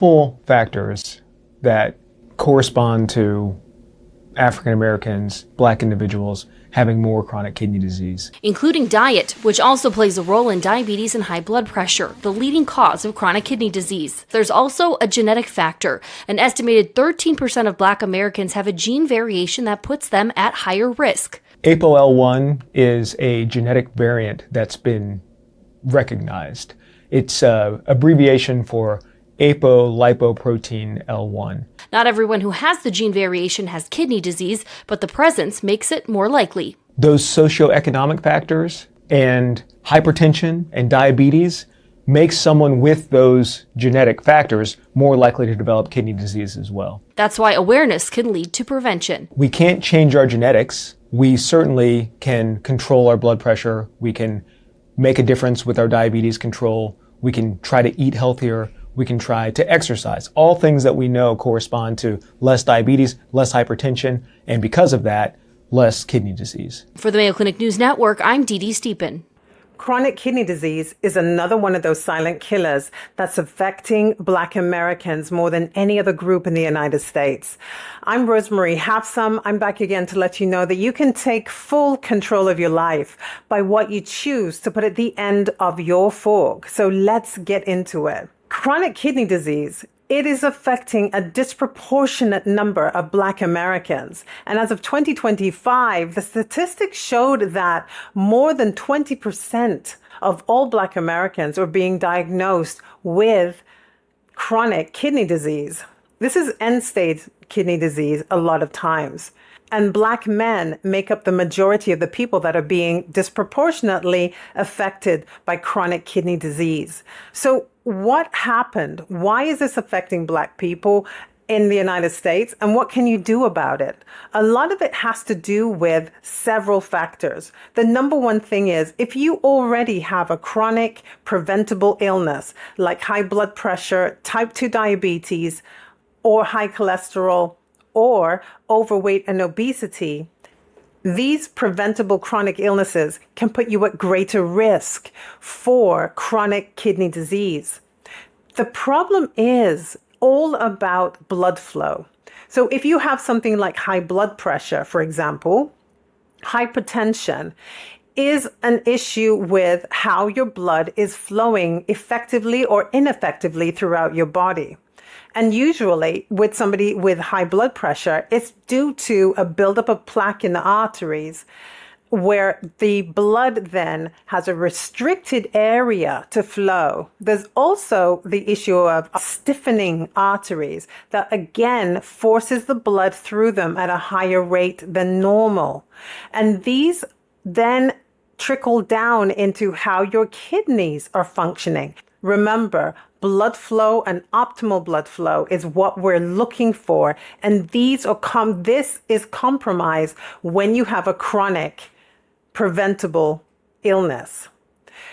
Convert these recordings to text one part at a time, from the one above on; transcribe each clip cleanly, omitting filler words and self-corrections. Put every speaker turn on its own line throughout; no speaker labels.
Full factors that correspond to African Americans, Black individuals having more chronic kidney disease,
including diet, which also plays a role in diabetes and high blood pressure, the leading cause of chronic kidney disease. There's also a genetic factor. An estimated 13% of Black Americans have a gene variation that puts them at higher risk.
ApoL1 is a genetic variant that's been recognized. It's an abbreviation for apolipoprotein L1.
Not everyone who has the gene variation has kidney disease, but the presence makes it more likely.
Those socioeconomic factors and hypertension and diabetes make someone with those genetic factors more likely to develop kidney disease as well.
That's why awareness can lead to prevention.
We can't change our genetics. We certainly can control our blood pressure. We can make a difference with our diabetes control. We can try to eat healthier. We can try to exercise. All things that we know correspond to less diabetes, less hypertension, and because of that, less kidney disease.
For the Mayo Clinic News Network, I'm Dee Dee Stephen.
Chronic kidney disease is another one of those silent killers that's affecting Black Americans more than any other group in the United States. I'm Rosemarie Havsom. I'm back again to let you know that you can take full control of your life by what you choose to put at the end of your fork. So let's get into it. Chronic kidney disease, it is affecting a disproportionate number of Black Americans. And as of 2025, the statistics showed that more than 20% of all Black Americans are being diagnosed with chronic kidney disease. This is end-stage kidney disease a lot of times. And Black men make up the majority of the people that are being disproportionately affected by chronic kidney disease. So what happened? Why is this affecting Black people in the United States? And what can you do about it? A lot of it has to do with several factors. The number one thing is if you already have a chronic preventable illness like high blood pressure, type 2 diabetes, or high cholesterol, or overweight and obesity, these preventable chronic illnesses can put you at greater risk for chronic kidney disease. The problem is all about blood flow. So if you have something like high blood pressure, for example, hypertension is an issue with how your blood is flowing effectively or ineffectively throughout your body. And usually with somebody with high blood pressure, it's due to a buildup of plaque in the arteries where the blood then has a restricted area to flow. There's also the issue of stiffening arteries that again forces the blood through them at a higher rate than normal. And these then trickle down into how your kidneys are functioning. Remember, blood flow and optimal blood flow is what we're looking for. And this is compromised when you have a chronic preventable illness.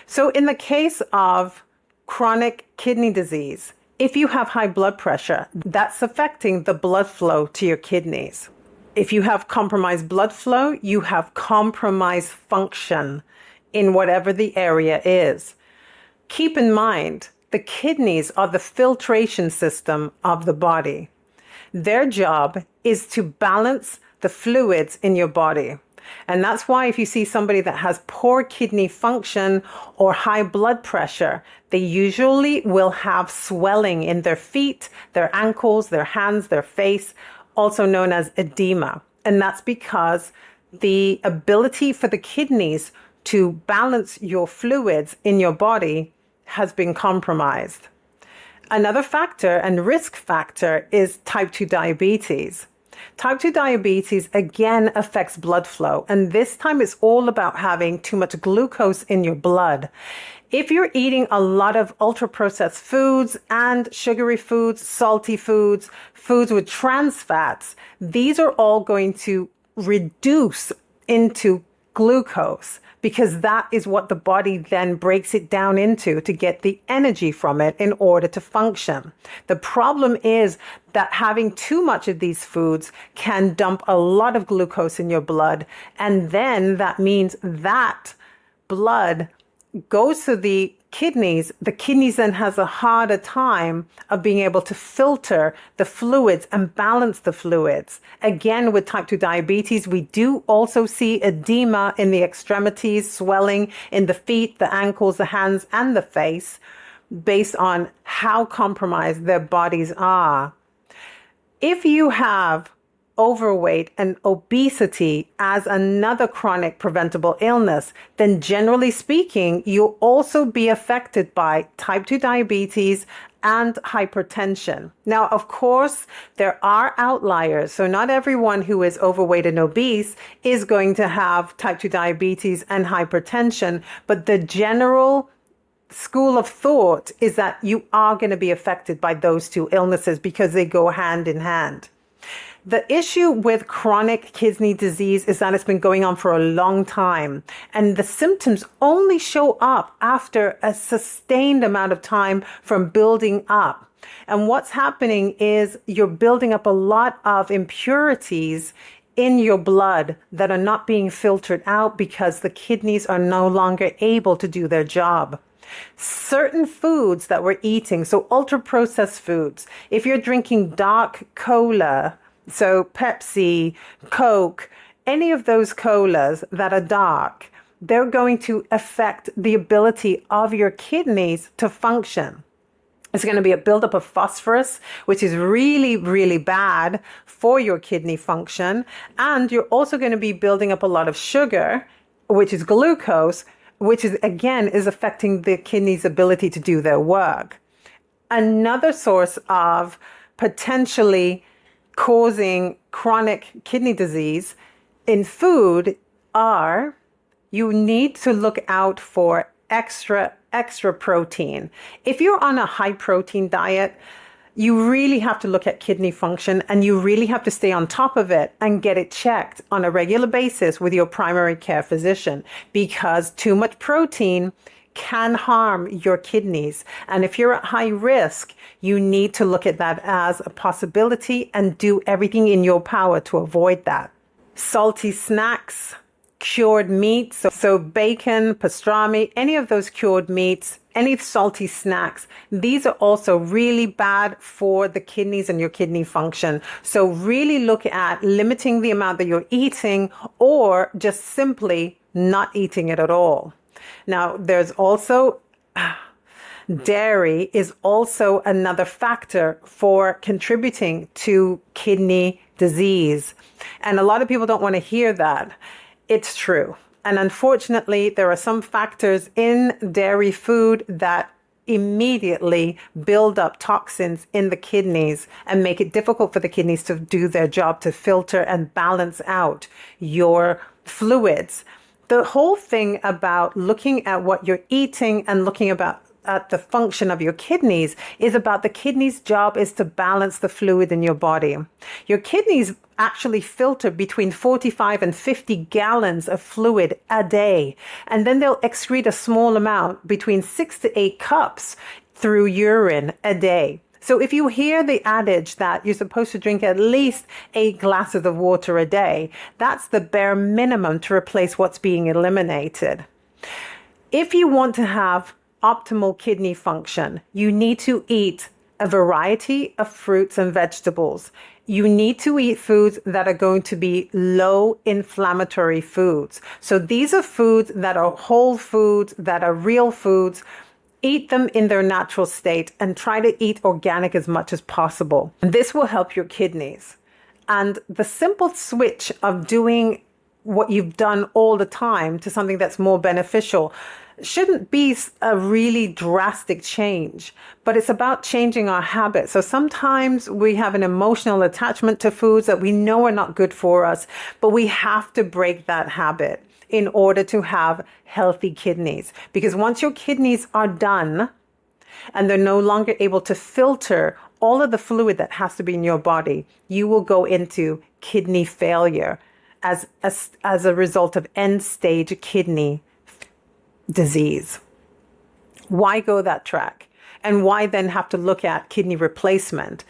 So in the case of chronic kidney disease, if you have high blood pressure, that's affecting the blood flow to your kidneys. If you have compromised blood flow, you have compromised function in whatever the area is. Keep in mind, the kidneys are the filtration system of the body. Their job is to balance the fluids in your body. And that's why if you see somebody that has poor kidney function or high blood pressure, they usually will have swelling in their feet, their ankles, their hands, their face, also known as edema. And that's because the ability for the kidneys to balance your fluids in your body has been compromised. Another factor and risk factor is type 2 diabetes. Type 2 diabetes again affects blood flow, and this time it's all about having too much glucose in your blood. If you're eating a lot of ultra-processed foods and sugary foods, salty foods, foods with trans fats, these are all going to reduce into glucose, because that is what the body then breaks it down into to get the energy from it in order to function. The problem is that having too much of these foods can dump a lot of glucose in your blood, and then that means that blood goes to the kidneys, the kidneys then has a harder time of being able to filter the fluids and balance the fluids. Again, with type 2 diabetes, we do also see edema in the extremities, swelling in the feet, the ankles, the hands, and the face, based on how compromised their bodies are. If you have overweight and obesity as another chronic preventable illness, then generally speaking, you'll also be affected by type 2 diabetes and hypertension. Now, of course, there are outliers. So not everyone who is overweight and obese is going to have type 2 diabetes and hypertension, but the general school of thought is that you are going to be affected by those two illnesses because they go hand in hand. The issue with chronic kidney disease is that it's been going on for a long time, and the symptoms only show up after a sustained amount of time from building up. And what's happening is you're building up a lot of impurities in your blood that are not being filtered out because the kidneys are no longer able to do their job. Certain foods that we're eating, so ultra processed foods, if you're drinking dark cola, so Pepsi, Coke, any of those colas that are dark, they're going to affect the ability of your kidneys to function. It's going to be a buildup of phosphorus, which is really, really bad for your kidney function. And you're also going to be building up a lot of sugar, which is glucose, which is, again, is affecting the kidney's ability to do their work. Another source of potentially causing chronic kidney disease in food are, you need to look out for extra protein. If you're on a high protein diet, you really have to look at kidney function, and you really have to stay on top of it and get it checked on a regular basis with your primary care physician, because too much protein can harm your kidneys. And if you're at high risk, you need to look at that as a possibility and do everything in your power to avoid that. Salty snacks, cured meats, so bacon, pastrami, any of those cured meats, any salty snacks, these are also really bad for the kidneys and your kidney function. So really look at limiting the amount that you're eating, or just simply not eating it at all. Now, there's also dairy is also another factor for contributing to kidney disease. And a lot of people don't want to hear that. It's true. And unfortunately, there are some factors in dairy food that immediately build up toxins in the kidneys and make it difficult for the kidneys to do their job to filter and balance out your fluids. The whole thing about looking at what you're eating and looking at the function of your kidneys is about the kidneys' job is to balance the fluid in your body. Your kidneys actually filter between 45 and 50 gallons of fluid a day, and then they'll excrete a small amount, between 6 to 8 cups, through urine a day. So if you hear the adage that you're supposed to drink at least 8 glasses of water a day, that's the bare minimum to replace what's being eliminated. If you want to have optimal kidney function, you need to eat a variety of fruits and vegetables. You need to eat foods that are going to be low inflammatory foods. So these are foods that are whole foods, that are real foods. Eat them in their natural state and try to eat organic as much as possible. And this will help your kidneys. And the simple switch of doing what you've done all the time to something that's more beneficial shouldn't be a really drastic change, but it's about changing our habits. So sometimes we have an emotional attachment to foods that we know are not good for us, but we have to break that habit in order to have healthy kidneys. Because once your kidneys are done and they're no longer able to filter all of the fluid that has to be in your body, you will go into kidney failure as a result of end-stage kidney disease. Why go that track? And why then have to look at kidney replacement?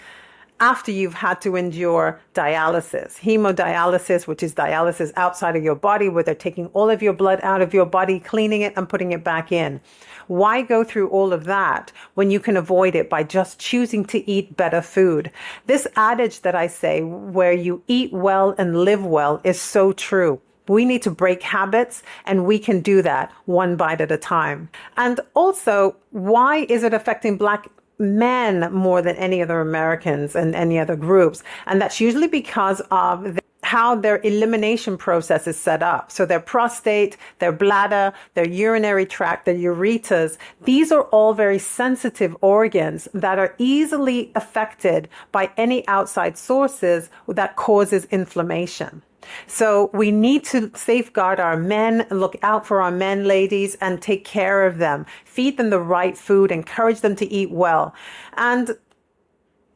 after you've had to endure dialysis, hemodialysis, which is dialysis outside of your body, where they're taking all of your blood out of your body, cleaning it and putting it back in. Why go through all of that when you can avoid it by just choosing to eat better food? This adage that I say, where you eat well and live well, is so true. We need to break habits, and we can do that one bite at a time. And also, why is it affecting Black men more than any other Americans and any other groups? And that's usually because of how their elimination process is set up. So their prostate, their bladder, their urinary tract, their ureters, these are all very sensitive organs that are easily affected by any outside sources that causes inflammation. So we need to safeguard our men, look out for our men, ladies, and take care of them. Feed them the right food, encourage them to eat well. And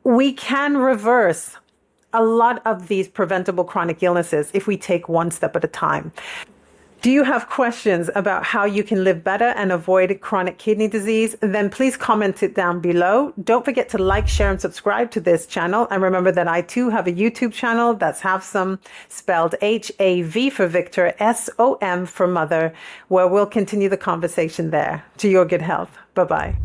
we can reverse a lot of these preventable chronic illnesses if we take one step at a time. Do you have questions about how you can live better and avoid chronic kidney disease? Then please comment it down below. Don't forget to like, share, and subscribe to this channel. And remember that I too have a YouTube channel that's Havsom, spelled H-A-V for Victor, S-O-M for Mother, where we'll continue the conversation there. To your good health. Bye-bye.